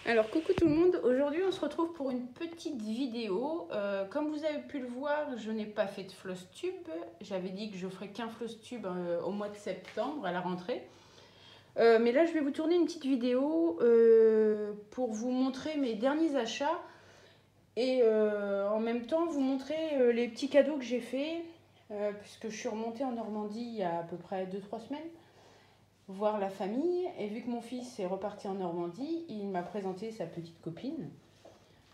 Alors coucou tout le monde, aujourd'hui on se retrouve pour une petite vidéo. Comme vous avez pu le voir, je n'ai pas fait de floss tube. J'avais dit que je ferais qu'un floss tube au mois de septembre à la rentrée. Mais là je vais vous tourner une petite vidéo pour vous montrer mes derniers achats et en même temps vous montrer les petits cadeaux que j'ai faits puisque je suis remontée en Normandie il y a à peu près 2-3 semaines voir la famille. Et vu que mon fils est reparti en Normandie, il m'a présenté sa petite copine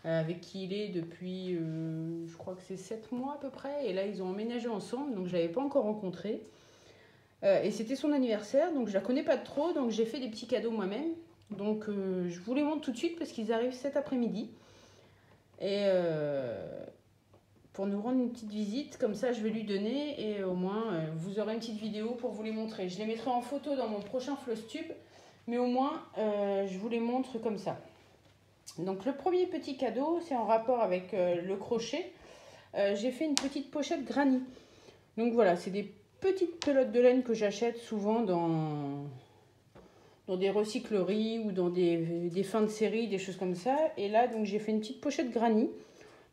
avec qui il est depuis, je crois que c'est 7 mois à peu près. Et là, ils ont emménagé ensemble, donc je ne l'avais pas encore rencontrée. Et c'était son anniversaire, donc je la connais pas trop, donc j'ai fait des petits cadeaux moi-même. Donc je vous les montre tout de suite parce qu'ils arrivent cet après-midi. Et pour nous rendre une petite visite, comme ça je vais lui donner et au moins vous aurez une petite vidéo pour vous les montrer. Je les mettrai en photo dans mon prochain floss tube, mais au moins je vous les montre comme ça. Donc le premier petit cadeau, c'est en rapport avec le crochet. J'ai fait une petite pochette granny. Donc voilà, c'est des petites pelotes de laine que j'achète souvent dans des recycleries ou dans des fins de série, des choses comme ça. Et là, donc j'ai fait une petite pochette granny.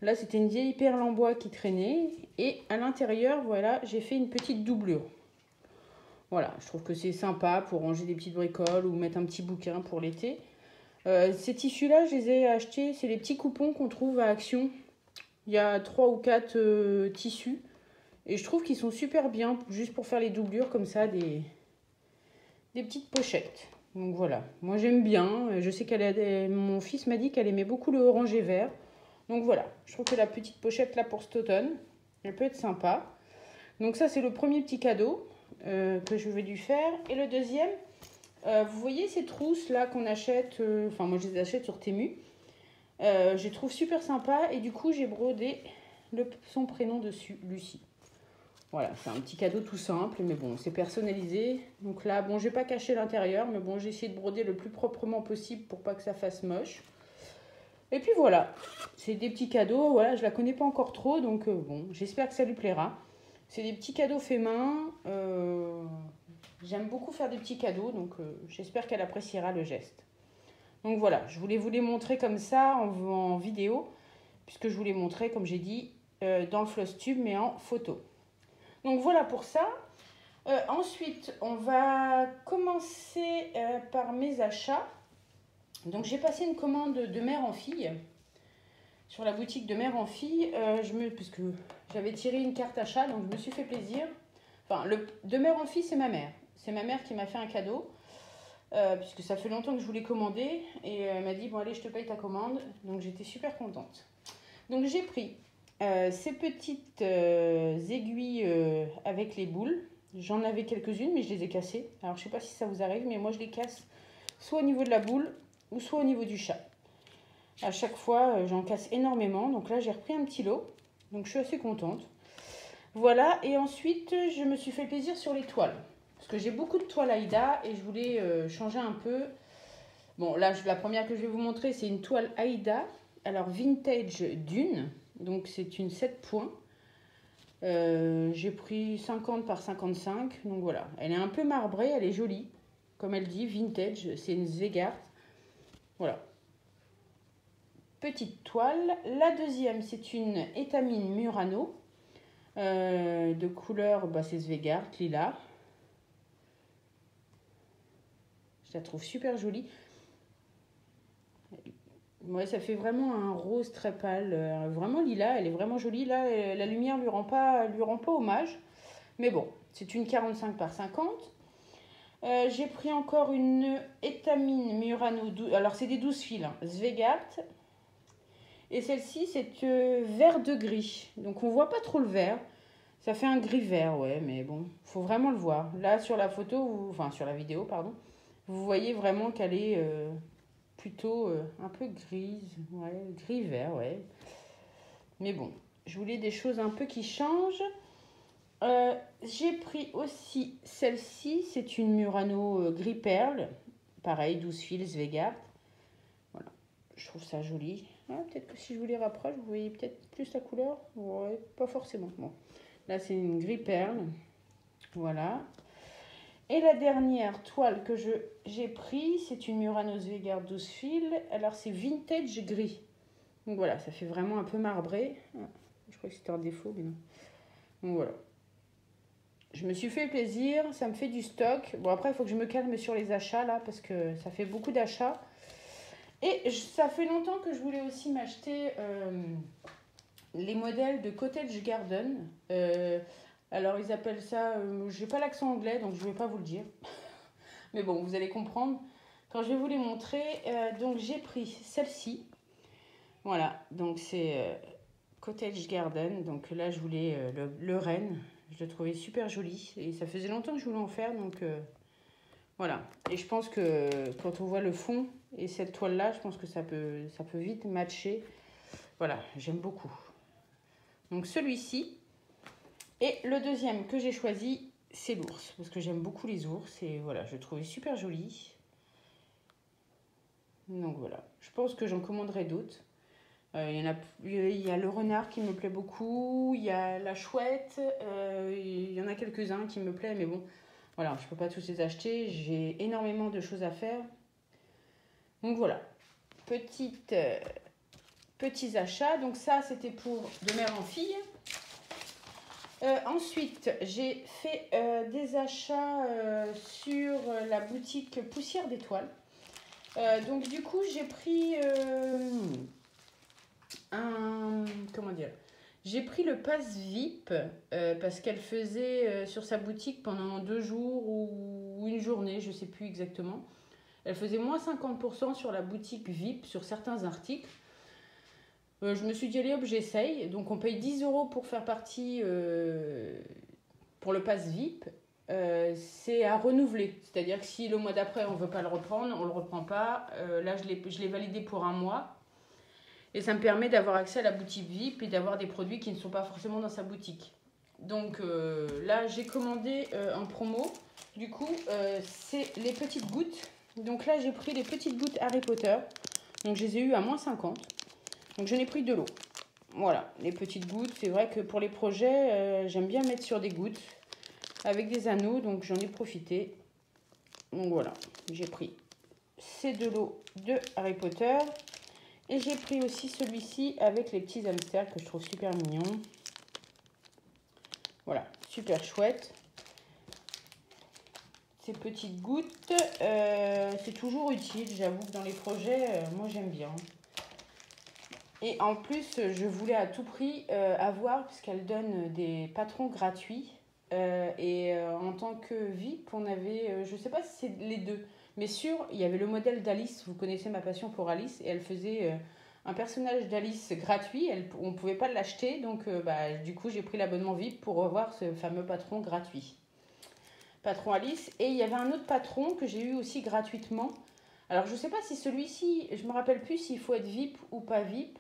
Là, c'était une vieille perle en bois qui traînait. Et à l'intérieur, voilà, j'ai fait une petite doublure. Voilà, je trouve que c'est sympa pour ranger des petites bricoles ou mettre un petit bouquin pour l'été. Ces tissus-là, je les ai achetés. C'est les petits coupons qu'on trouve à Action. Il y a 3 ou 4 tissus. Et je trouve qu'ils sont super bien, juste pour faire les doublures comme ça, des petites pochettes. Donc voilà, moi j'aime bien. Je sais mon fils m'a dit qu'elle aimait beaucoup le orangé vert. Donc voilà, je trouve que la petite pochette là pour cet automne, elle peut être sympa. Donc ça c'est le premier petit cadeau que je vais lui faire. Et le deuxième, vous voyez ces trousses là qu'on achète, enfin moi je les achète sur Temu. Je les trouve super sympa et du coup j'ai brodé son prénom dessus, Lucie. Voilà, c'est un petit cadeau tout simple, mais bon, c'est personnalisé. Donc là, bon, j'ai pas caché l'intérieur, mais bon, j'ai essayé de broder le plus proprement possible pour pas que ça fasse moche. Et puis voilà, c'est des petits cadeaux. Voilà, je la connais pas encore trop, donc bon, j'espère que ça lui plaira. C'est des petits cadeaux faits main. J'aime beaucoup faire des petits cadeaux, donc j'espère qu'elle appréciera le geste. Donc voilà, je voulais vous les montrer comme ça en vidéo, puisque je vous les montrais, comme j'ai dit, dans le floss tube, mais en photo. Donc voilà pour ça. Ensuite, on va commencer par mes achats. Donc j'ai passé une commande de mère en fille sur la boutique de mère en fille, puisque j'avais tiré une carte achat, donc je me suis fait plaisir. Enfin, de mère en fille, c'est ma mère. C'est ma mère qui m'a fait un cadeau, puisque ça fait longtemps que je voulais commander. Et elle m'a dit, bon allez, je te paye ta commande. Donc j'étais super contente. Donc j'ai pris ces petites aiguilles avec les boules. J'en avais quelques-unes, mais je les ai cassées. Alors je ne sais pas si ça vous arrive, mais moi je les casse soit au niveau de la boule ou soit au niveau du chat. À chaque fois, j'en casse énormément. Donc là, j'ai repris un petit lot. Donc je suis assez contente. Voilà, et ensuite, je me suis fait plaisir sur les toiles. Parce que j'ai beaucoup de toiles Aïda et je voulais changer un peu. Bon, là, la première que je vais vous montrer, c'est une toile Aïda. Alors, vintage dune. Donc, c'est une 7 points. J'ai pris 50 par 55. Donc, voilà. Elle est un peu marbrée, elle est jolie. Comme elle dit, vintage. C'est une Zweigart. Voilà. Petite toile. La deuxième, c'est une étamine Murano. De couleur, c'est Zweigart, lilas. Je la trouve super jolie. Ouais, ça fait vraiment un rose très pâle, vraiment lilas. Elle est vraiment jolie. Là, la lumière lui rend pas hommage. Mais bon, c'est une 45 par 50. J'ai pris encore une étamine Murano. Alors, c'est des 12 fils, hein, Zweigart. Et celle-ci, c'est vert de gris. Donc, on voit pas trop le vert. Ça fait un gris vert, ouais, mais bon, faut vraiment le voir. Là, sur la photo, enfin, sur la vidéo, pardon, vous voyez vraiment qu'elle est plutôt un peu grise, ouais, gris-vert, ouais. Mais bon, je voulais des choses un peu qui changent. J'ai pris aussi celle-ci, c'est une Murano gris perle. Pareil, 12 fils, Zweigart. Voilà, je trouve ça joli. Ouais, peut-être que si je vous les rapproche, vous voyez peut-être plus la couleur. Ouais, pas forcément. Bon. Là, c'est une gris perle. Voilà. Et la dernière toile que j'ai pris, c'est une Muranos Vega 12 fils. Alors c'est vintage gris. Donc voilà, ça fait vraiment un peu marbré. Je crois que c'était un défaut, mais non. Donc voilà. Je me suis fait plaisir, ça me fait du stock. Bon après, il faut que je me calme sur les achats là, parce que ça fait beaucoup d'achats. Et ça fait longtemps que je voulais aussi m'acheter les modèles de Cottage Garden. Alors ils appellent ça, j'ai pas l'accent anglais donc je vais pas vous le dire. Mais bon, vous allez comprendre quand je vais vous les montrer. Donc j'ai pris celle-ci. Voilà, donc c'est Cottage Garden. Donc là je voulais le renne. Je le trouvais super joli et ça faisait longtemps que je voulais en faire donc voilà. Et je pense que quand on voit le fond et cette toile là, je pense que ça peut vite matcher. Voilà, j'aime beaucoup. Donc celui-ci. Et le deuxième que j'ai choisi, c'est l'ours. Parce que j'aime beaucoup les ours. Et voilà, je le trouvais super joli. Donc voilà. Je pense que j'en commanderai d'autres. Il y a le renard qui me plaît beaucoup. Il y a la chouette. Il y en a quelques-uns qui me plaisent. Mais bon, voilà, je ne peux pas tous les acheter. J'ai énormément de choses à faire. Donc voilà. Petits achats. Donc ça, c'était pour de mère en fille. Ensuite, j'ai fait des achats sur la boutique Poussière d'Étoiles. Donc du coup, j'ai pris comment dire, j'ai pris le pass VIP parce qu'elle faisait sur sa boutique pendant 2 jours ou une journée, je ne sais plus exactement. Elle faisait moins 50% sur la boutique VIP sur certains articles. Je me suis dit, allez hop, j'essaye. Donc, on paye 10 € pour faire partie pour le pass VIP. C'est à renouveler. C'est-à-dire que si le mois d'après, on ne veut pas le reprendre, on ne le reprend pas. Là, je l'ai validé pour 1 mois. Et ça me permet d'avoir accès à la boutique VIP et d'avoir des produits qui ne sont pas forcément dans sa boutique. Donc, là, j'ai commandé en promo. Du coup, c'est les petites gouttes. Donc là, j'ai pris les petites gouttes Harry Potter. Donc, je les ai eues à moins 50. Donc j'en ai pris de l'eau. Voilà, les petites gouttes. C'est vrai que pour les projets, j'aime bien mettre sur des gouttes avec des anneaux. Donc j'en ai profité. Donc voilà, j'ai pris ces de l'eau de Harry Potter. Et j'ai pris aussi celui-ci avec les petits hamsters que je trouve super mignons. Voilà, super chouette. Ces petites gouttes, c'est toujours utile. J'avoue que dans les projets, moi j'aime bien. Et en plus, je voulais à tout prix avoir, puisqu'elle donne des patrons gratuits. En tant que VIP, on avait, je ne sais pas si c'est les deux, mais il y avait le modèle d'Alice. Vous connaissez ma passion pour Alice. Et elle faisait un personnage d'Alice gratuit. On ne pouvait pas l'acheter. Donc, du coup, j'ai pris l'abonnement VIP pour revoir ce fameux patron gratuit. Patron Alice. Et il y avait un autre patron que j'ai eu aussi gratuitement. Alors, je ne sais pas si celui-ci, je ne me rappelle plus s'il faut être VIP ou pas VIP.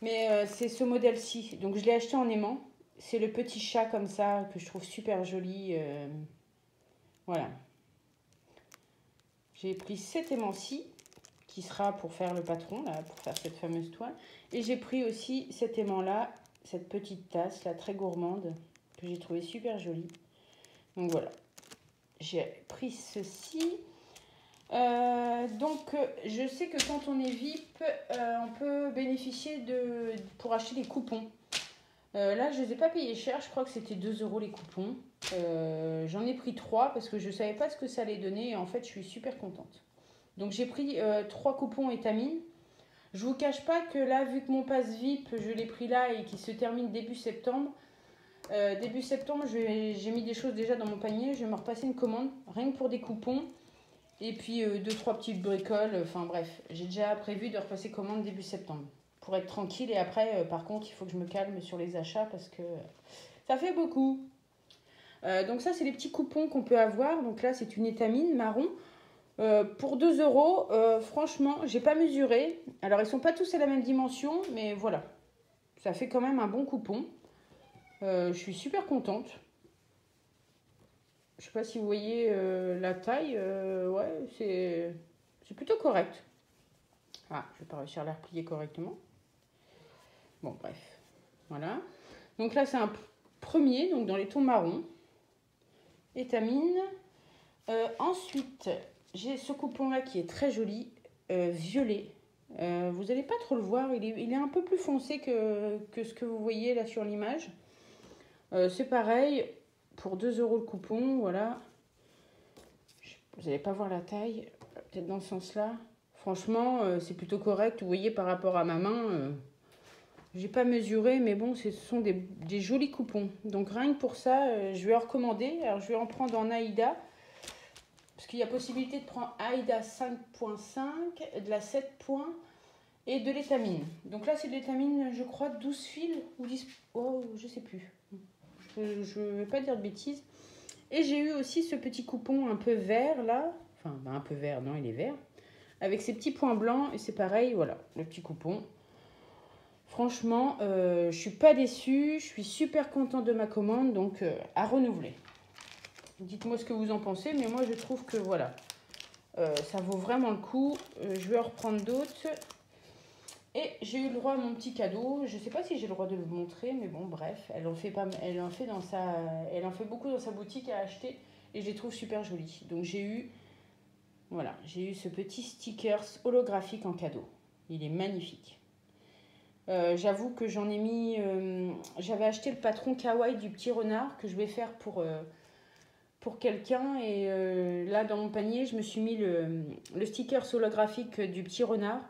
Mais c'est ce modèle-ci. Donc je l'ai acheté en aimant. C'est le petit chat comme ça que je trouve super joli. Voilà. J'ai pris cet aimant-ci qui sera pour faire le patron, là, pour faire cette fameuse toile. Et j'ai pris aussi cet aimant-là, cette petite tasse, là, très gourmande, que j'ai trouvé super jolie. Donc voilà. J'ai pris ceci. Donc je sais que quand on est VIP, on peut bénéficier pour acheter des coupons. Là, je ne les ai pas payés cher, je crois que c'était 2 € les coupons. J'en ai pris 3 parce que je ne savais pas ce que ça allait donner et en fait, je suis super contente. Donc j'ai pris 3 coupons étamines. Je ne vous cache pas que là, vu que mon pass VIP, je l'ai pris là et qu'il se termine début septembre, j'ai mis des choses déjà dans mon panier. Je vais me repasser une commande, rien que pour des coupons. Et puis 2-3 petites bricoles, enfin bref, j'ai déjà prévu de repasser commande début septembre. Pour être tranquille et après, par contre, il faut que je me calme sur les achats parce que ça fait beaucoup. Donc ça, c'est les petits coupons qu'on peut avoir. Donc là, c'est une étamine marron. Pour 2 €, franchement, j'ai pas mesuré. Alors, ils sont pas tous à la même dimension, mais voilà. Ça fait quand même un bon coupon. Je suis super contente. Je sais pas si vous voyez la taille. Ouais, c'est plutôt correct. Ah, je vais pas réussir à la replier correctement. Bon, bref. Voilà. Donc là, c'est un premier, donc dans les tons marrons. Étamine. Ensuite, j'ai ce coupon-là qui est très joli, violet. Vous n'allez pas trop le voir, il est un peu plus foncé que ce que vous voyez là sur l'image. C'est pareil, pour 2 € le coupon, voilà. Vous n'allez pas voir la taille, peut-être dans ce sens-là. Franchement, c'est plutôt correct. Vous voyez, par rapport à ma main, j'ai pas mesuré, mais bon, ce sont des jolis coupons. Donc rien que pour ça, je vais en recommander. Alors je vais en prendre en Aïda, parce qu'il y a possibilité de prendre Aïda 5.5, de la 7 points et de l'étamine. Donc là, c'est de l'étamine, je crois, 12 fils ou 10... Oh, je sais plus. Je ne vais pas dire de bêtises. Et j'ai eu aussi ce petit coupon un peu vert là. Enfin, un peu vert, non, il est vert. Avec ces petits points blancs. Et c'est pareil, voilà, le petit coupon. Franchement, je suis pas déçue. Je suis super contente de ma commande. Donc, à renouveler. Dites-moi ce que vous en pensez. Mais moi, je trouve que voilà, ça vaut vraiment le coup. Je vais en reprendre d'autres. Et j'ai eu le droit à mon petit cadeau. Je ne sais pas si j'ai le droit de le montrer, mais bon, bref, elle en fait beaucoup dans sa boutique à acheter et je les trouve super jolies. Donc j'ai eu ce petit sticker holographique en cadeau. Il est magnifique. J'avoue que j'en ai mis. J'avais acheté le patron kawaii du petit renard que je vais faire pour quelqu'un et là dans mon panier, je me suis mis le sticker holographique du petit renard.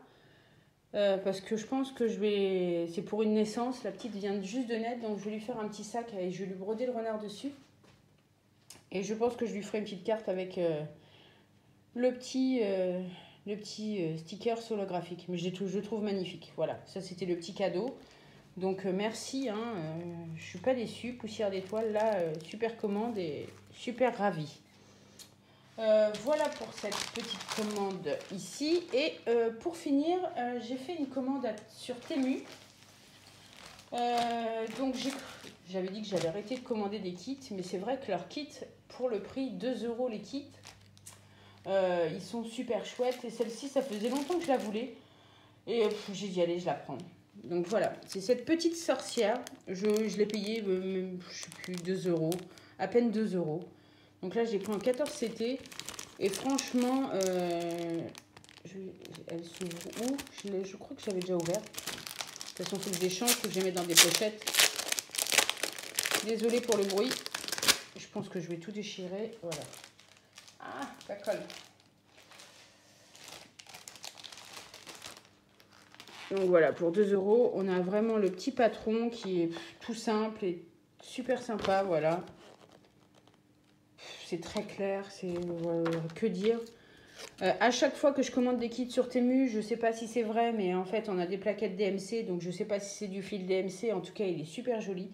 Parce que je pense que c'est pour une naissance, la petite vient juste de naître, donc je vais lui faire un petit sac et je vais lui broder le renard dessus. Et je pense que je lui ferai une petite carte avec le petit sticker holographique. Mais je le trouve magnifique. Voilà, ça c'était le petit cadeau. Donc merci, hein, je suis pas déçue. Poussière d'étoiles, là, super commande et super ravie. Voilà pour cette petite commande ici. Et pour finir, j'ai fait une commande sur Temu. Donc j'avais dit que j'avais arrêté de commander des kits, mais c'est vrai que leurs kits, pour le prix 2 € les kits, ils sont super chouettes. Et celle-ci, ça faisait longtemps que je la voulais. Et j'ai dit, allez, je la prends. Donc voilà, c'est cette petite sorcière. Je l'ai payée, je sais plus, 2 €, à peine 2 €. Donc là, j'ai pris en 14 CT. Et franchement, elle s'ouvre où? Je crois que j'avais déjà ouvert. De toute façon, c'est des chances que je les mets dans des pochettes. Désolée pour le bruit. Je pense que je vais tout déchirer. Voilà. Ah, ça colle. Donc voilà, pour 2 €, on a vraiment le petit patron qui est tout simple et super sympa. Voilà. C'est très clair, c'est que dire. À chaque fois que je commande des kits sur Temu, je ne sais pas si c'est vrai, mais en fait on a des plaquettes DMC, donc je ne sais pas si c'est du fil DMC. En tout cas, il est super joli.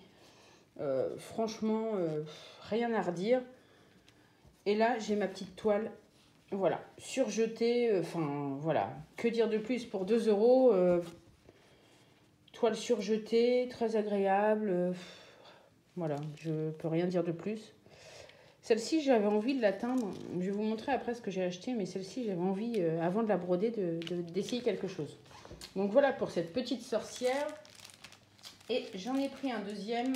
Franchement, rien à redire. Et là, j'ai ma petite toile, voilà, surjetée. Enfin, voilà, que dire de plus pour 2 €. Toile surjetée, très agréable. Voilà, je peux rien dire de plus. Celle-ci, j'avais envie de l'atteindre. Je vais vous montrer après ce que j'ai acheté, mais celle-ci, j'avais envie, avant de la broder, d'essayer quelque chose. Donc voilà pour cette petite sorcière. Et j'en ai pris un deuxième.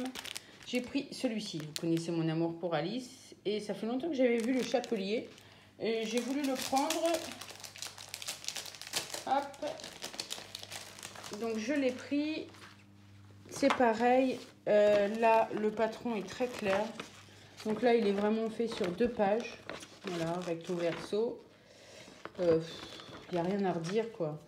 J'ai pris celui-ci. Vous connaissez mon amour pour Alice. Et ça fait longtemps que j'avais vu le chapelier. Et j'ai voulu le prendre. Hop. Donc je l'ai pris. C'est pareil. Là, le patron est très clair. Donc là, il est vraiment fait sur 2 pages. Voilà, recto verso. Il n'y a rien à redire, quoi.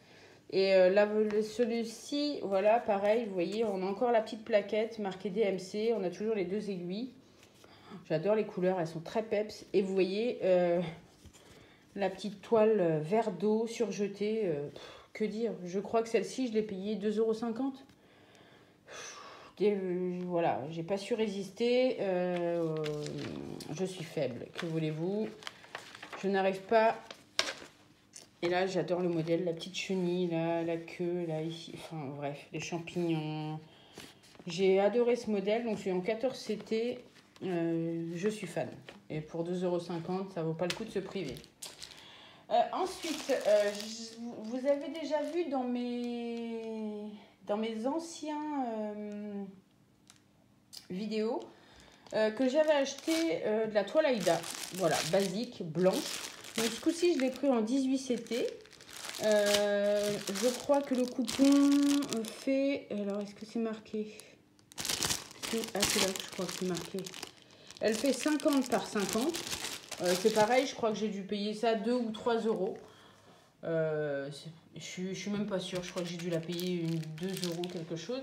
Et là, celui-ci, voilà, pareil, vous voyez, on a encore la petite plaquette marquée DMC. On a toujours les 2 aiguilles. J'adore les couleurs, elles sont très peps. Et vous voyez, la petite toile vert d'eau surjetée. Que dire? Je crois que celle-ci, je l'ai payée 2,50 €. Voilà, j'ai pas su résister. Je suis faible, que voulez-vous? Je n'arrive pas. Et là, j'adore le modèle, la petite chenille, là, la queue, là, ici. Enfin, bref, les champignons. J'ai adoré ce modèle, donc c'est en 14 CT. Je suis fan. Et pour 2,50 €, ça vaut pas le coup de se priver. Ensuite, vous avez déjà vu dans mes anciens vidéos, que j'avais acheté de la toile Aïda. Voilà, basique, blanche. Donc ce coup-ci, je l'ai pris en 18 CT. Je crois que le coupon fait... Alors, est-ce que c'est marqué? Ah, c'est là que je crois que c'est marqué. Elle fait 50 par 50. C'est pareil, je crois que j'ai dû payer ça 2 ou 3 euros. Je suis même pas sûre, je crois que j'ai dû la payer 2 euros quelque chose.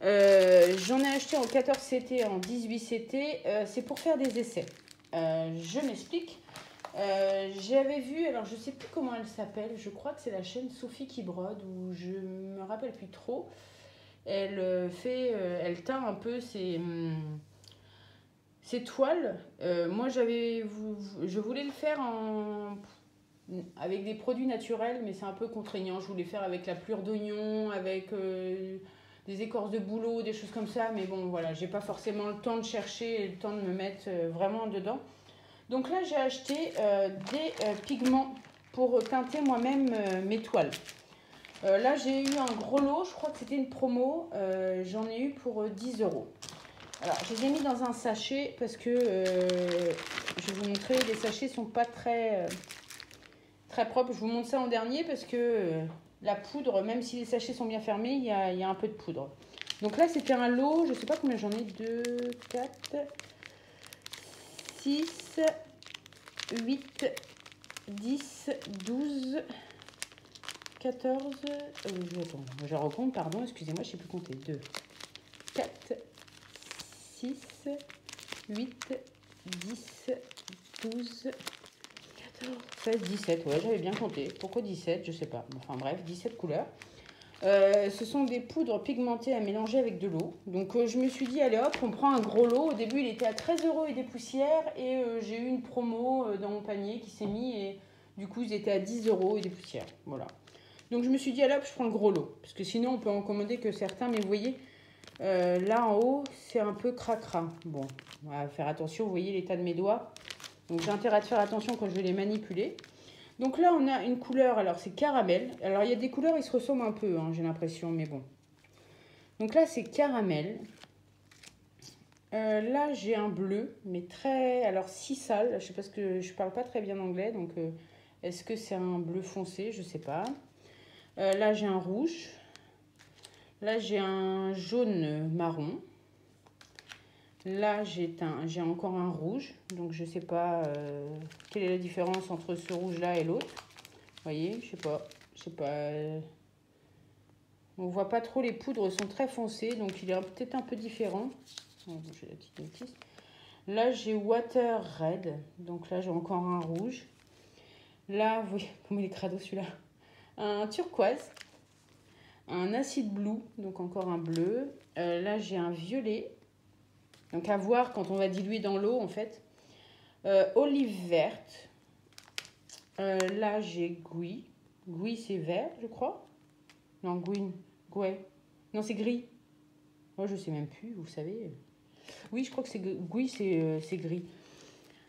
J'en ai acheté en 14 CT, en 18 CT. C'est pour faire des essais. Je m'explique. J'avais vu, alors je sais plus comment elle s'appelle, je crois que c'est la chaîne Sophie qui brode, ou je me rappelle plus trop. Elle elle teint un peu ses toiles. Moi je voulais le faire avec des produits naturels, mais c'est un peu contraignant. Je voulais faire avec la pelure d'oignon, avec des écorces de bouleau, des choses comme ça, mais bon voilà, j'ai pas forcément le temps de chercher et le temps de me mettre vraiment dedans. Donc là, j'ai acheté des pigments pour teinter moi-même mes toiles. Là, j'ai eu un gros lot, je crois que c'était une promo. J'en ai eu pour 10 euros. Alors, je les ai mis dans un sachet parce que, je vais vous montrer, les sachets ne sont pas très propres. Je vous montre ça en dernier parce que la poudre, même si les sachets sont bien fermés, il y a un peu de poudre. Donc là, c'était un lot, je ne sais pas combien j'en ai, 2, 4, 6, 8, 10, 12, 14, je recompte, pardon, excusez-moi, je ne sais plus compter. 2, 4, 6, 8, 10, 12, 14, 16, 17. Ouais, j'avais bien compté. Pourquoi 17? Je sais pas. Enfin bref, 17 couleurs. Ce sont des poudres pigmentées à mélanger avec de l'eau. Donc je me suis dit, allez hop, on prend un gros lot. Au début, il était à 13 euros et des poussières. Et j'ai eu une promo dans mon panier qui s'est mis. Et du coup, ils étaient à 10 euros et des poussières. Voilà. Donc je me suis dit, allez hop, je prends le gros lot. Parce que sinon, on peut en commander que certains. Mais vous voyez, là en haut, c'est un peu cracra. Bon, on va faire attention. Vous voyez l'état de mes doigts. Donc j'ai intérêt de faire attention quand je vais les manipuler. Donc là, on a une couleur, alors c'est caramel. Alors il y a des couleurs, ils se ressemblent un peu, hein, j'ai l'impression, mais bon. Donc là, c'est caramel. Là, j'ai un bleu, mais très... Alors, si sale, je sais pas, parce que je parle pas très bien anglais, donc est-ce que c'est un bleu foncé? Je sais pas. Là, j'ai un rouge. Là, j'ai un jaune marron. Là, j'ai encore un rouge, donc je sais pas quelle est la différence entre ce rouge-là et l'autre. Vous voyez, je sais pas. On voit pas trop, les poudres sont très foncées, donc il est peut-être un peu différent. Oh, j'ai la petite notice. Là, j'ai Water Red, donc là, j'ai encore un rouge. Là, vous voyez, comment il est crado celui-là. Un turquoise. Un acide blue, donc encore un bleu. Là, j'ai un violet. Donc à voir quand on va diluer dans l'eau, en fait. Olive verte. Là, j'ai gouy. Gouy, c'est vert, je crois. Non, gouy. Non, c'est gris. Moi, je sais même plus, vous savez. Oui, je crois que c'est gouy, c'est gris.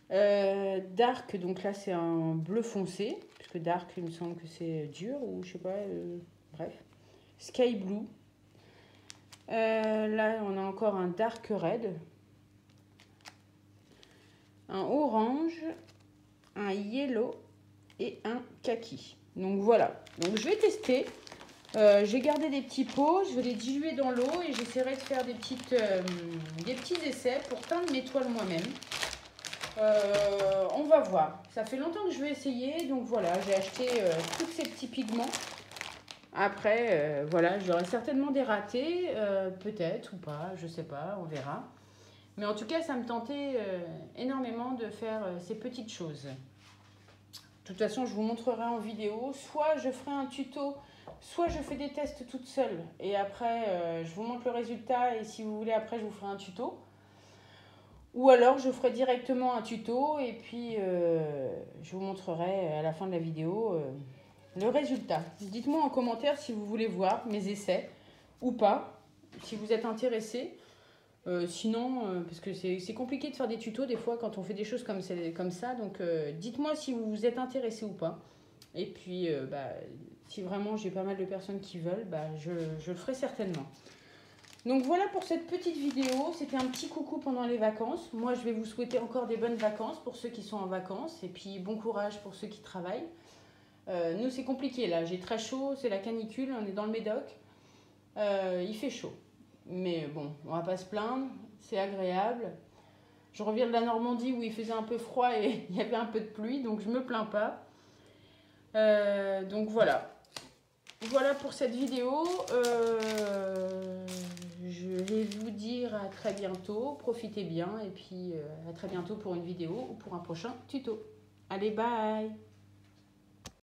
Dark, donc là, c'est un bleu foncé. Puisque dark, il me semble que c'est dur, ou je sais pas. Bref. Sky blue. Là, on a encore un dark red. Un orange. Un yellow. Et un kaki. Donc voilà. Donc je vais tester. J'ai gardé des petits pots, je vais les diluer dans l'eau et j'essaierai de faire des petits essais pour teindre mes toiles moi-même. On va voir. Ça fait longtemps que je vais essayer, donc voilà, j'ai acheté tous ces petits pigments. Après, voilà, j'aurai certainement des ratés, peut-être ou pas, je sais pas, on verra. Mais en tout cas, ça me tentait énormément de faire ces petites choses. De toute façon, je vous montrerai en vidéo. Soit je ferai un tuto, soit je fais des tests toute seule. Et après, je vous montre le résultat. Et si vous voulez, après, je vous ferai un tuto. Ou alors, je ferai directement un tuto. Et puis, je vous montrerai à la fin de la vidéo le résultat. Dites-moi en commentaire si vous voulez voir mes essais ou pas. Si vous êtes intéressé. Sinon, parce que c'est compliqué de faire des tutos des fois quand on fait des choses comme ça. Donc, dites-moi si vous êtes intéressé ou pas. Et puis, si vraiment j'ai pas mal de personnes qui veulent, je le ferai certainement. Donc voilà pour cette petite vidéo, c'était un petit coucou pendant les vacances. Moi je vais vous souhaiter encore des bonnes vacances pour ceux qui sont en vacances et puis bon courage pour ceux qui travaillent. Nous c'est compliqué là, j'ai très chaud, c'est la canicule, on est dans le Médoc, il fait chaud. Mais bon, on va pas se plaindre, c'est agréable. Je reviens de la Normandie où il faisait un peu froid et il y avait un peu de pluie, donc je me plains pas. Donc voilà. Voilà pour cette vidéo. Je vais vous dire à très bientôt. Profitez bien et puis à très bientôt pour une vidéo ou pour un prochain tuto. Allez, bye!